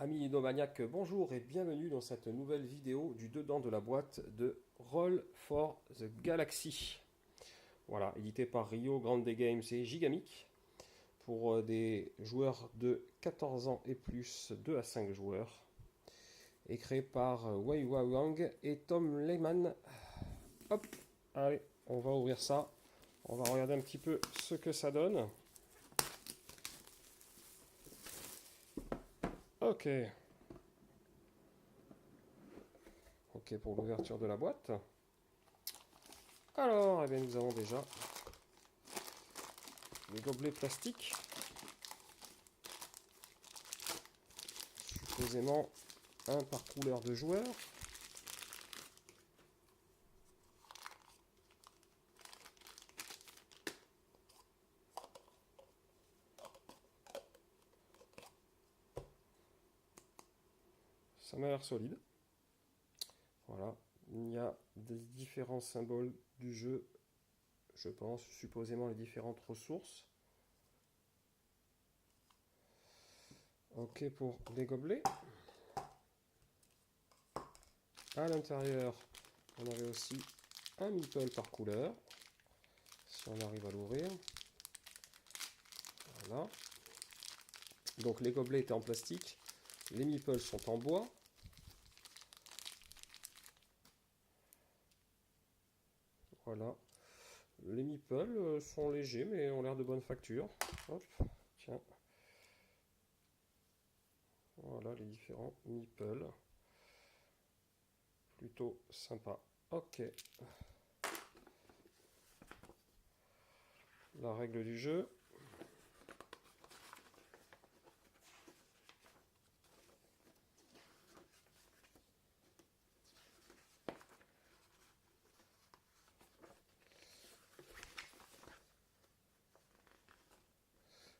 Amis Lidomaniacs, bonjour et bienvenue dans cette nouvelle vidéo du dedans de la boîte de Roll for the Galaxy. Voilà, édité par Rio Grande Games et Gigamic pour des joueurs de 14 ans et plus, 2 à 5 joueurs. Et créé par Wei Wang et Tom Lehman. Hop, allez, on va ouvrir ça. On va regarder un petit peu ce que ça donne. Ok. Ok pour l'ouverture de la boîte. Alors, eh bien, nous avons déjà les gobelets plastiques. Supposément un par couleur de joueur. Ça m'a l'air solide. Voilà, il y a des différents symboles du jeu, je pense, supposément les différentes ressources. Ok pour les gobelets. À l'intérieur, on avait aussi un meeple par couleur, si on arrive à l'ouvrir. Voilà. Donc les gobelets étaient en plastique, les meeples sont en bois. Voilà. Les meeples sont légers mais ont l'air de bonne facture. Hop, tiens. Voilà les différents meeples. Plutôt sympa. Ok. La règle du jeu.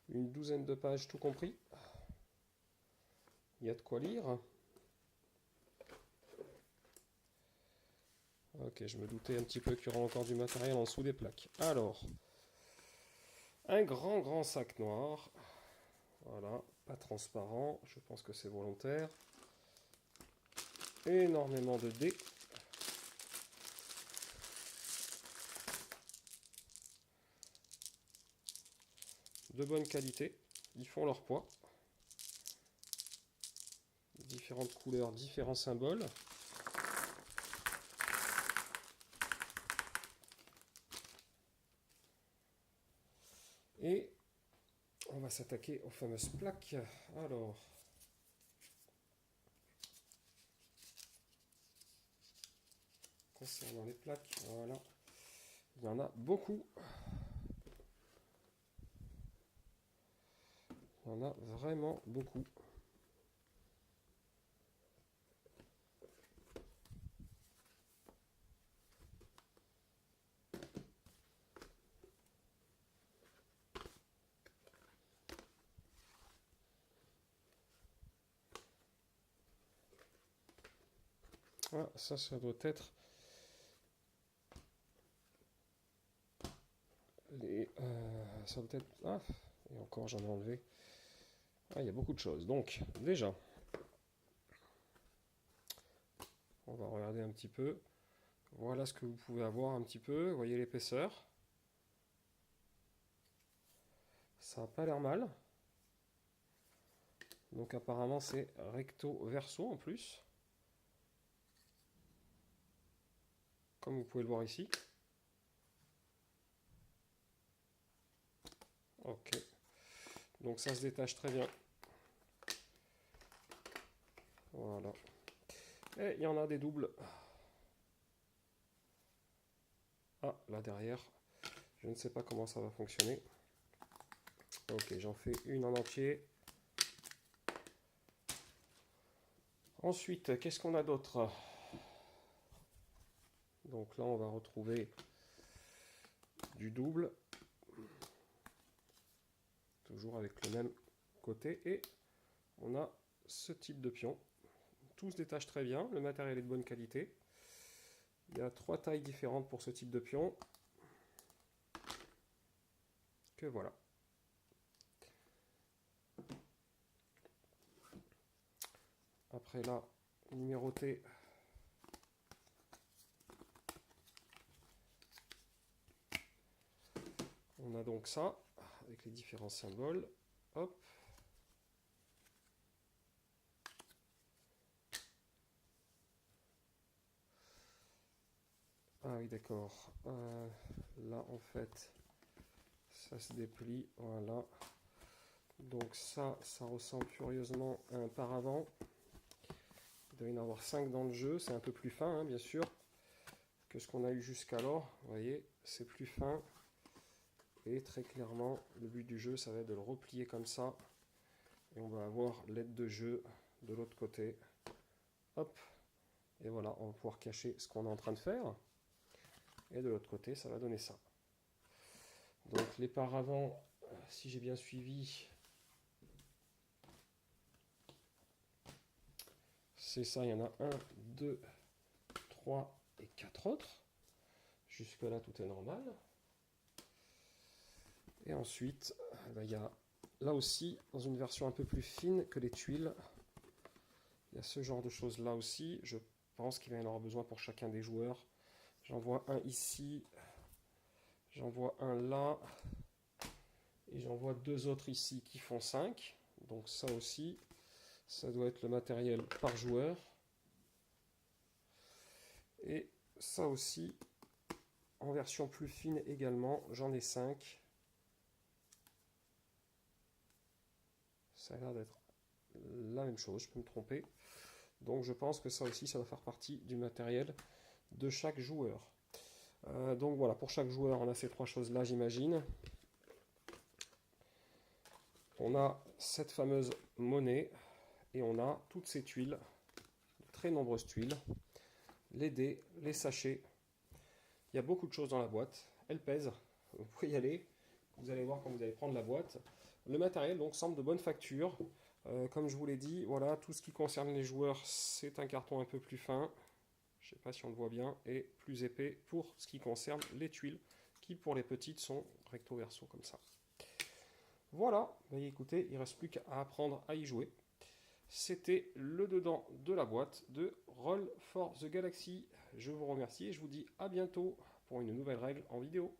Une douzaine de pages tout compris. Il y a de quoi lire. Ok, je me doutais un petit peu qu'il y aura encore du matériel en dessous des plaques. Alors, un grand sac noir. Voilà, pas transparent, je pense que c'est volontaire. Énormément de dés. De bonne qualité, ils font leur poids. Différentes couleurs, différents symboles. Et on va s'attaquer aux fameuses plaques. Alors, concernant les plaques, voilà, il y en a beaucoup. Il y en a vraiment beaucoup. Ah, ça doit être ça doit être... Ah, et encore j'en ai enlevé. Ah, il y a beaucoup de choses. Donc, déjà, on va regarder un petit peu. Voilà ce que vous pouvez avoir un petit peu. Vous voyez l'épaisseur. Ça n'a pas l'air mal. Donc apparemment c'est recto verso en plus. Comme vous pouvez le voir ici. Ok. Donc ça se détache très bien. Voilà. Et il y en a des doubles. Ah, là derrière. Je ne sais pas comment ça va fonctionner. Ok, j'en fais une en entier. Ensuite, qu'est-ce qu'on a d'autre? Donc là, on va retrouver du double. Toujours avec le même côté. Et on a ce type de pion. Tout se détache très bien. Le matériel est de bonne qualité. Il y a 3 tailles différentes pour ce type de pion. Que voilà. après là, numéroté. On a donc ça, avec les différents symboles. Hop. Ah oui, d'accord. Là, en fait, ça se déplie. Voilà. Donc ça ressemble furieusement à un paravent. Il doit y en avoir 5 dans le jeu. C'est un peu plus fin, hein, bien sûr, que ce qu'on a eu jusqu'alors. Vous voyez, c'est plus fin. Et très clairement, le but du jeu, ça va être de le replier comme ça. Et on va avoir l'aide de jeu de l'autre côté. Hop. Et voilà, on va pouvoir cacher ce qu'on est en train de faire. Et de l'autre côté, ça va donner ça. Donc les paravents, si j'ai bien suivi, c'est ça, il y en a 1, 2, 3 et 4 autres. Jusque là, tout est normal. Et ensuite, il y a là aussi, dans une version un peu plus fine que les tuiles, il y a ce genre de choses là aussi. Je pense qu'il va y en avoir besoin pour chacun des joueurs. J'en vois un ici, j'en vois un là, et j'en vois 2 autres ici qui font 5. Donc ça aussi, ça doit être le matériel par joueur. Et ça aussi, en version plus fine également, j'en ai 5. Ça a l'air d'être la même chose, je peux me tromper. Donc je pense que ça aussi, ça va faire partie du matériel de chaque joueur. Donc voilà, pour chaque joueur, on a ces 3 choses-là, j'imagine. On a cette fameuse monnaie et on a toutes ces tuiles, de très nombreuses tuiles, les dés, les sachets. Il y a beaucoup de choses dans la boîte. Elle pèse, vous pouvez y aller. Vous allez voir quand vous allez prendre la boîte. Le matériel donc semble de bonne facture. Comme je vous l'ai dit, voilà, tout ce qui concerne les joueurs, c'est un carton un peu plus fin. Je ne sais pas si on le voit bien, et plus épais pour ce qui concerne les tuiles, qui pour les petites sont recto verso comme ça. Voilà, écoutez, il ne reste plus qu'à apprendre à y jouer. C'était le dedans de la boîte de Roll for the Galaxy. Je vous remercie et je vous dis à bientôt pour une nouvelle règle en vidéo.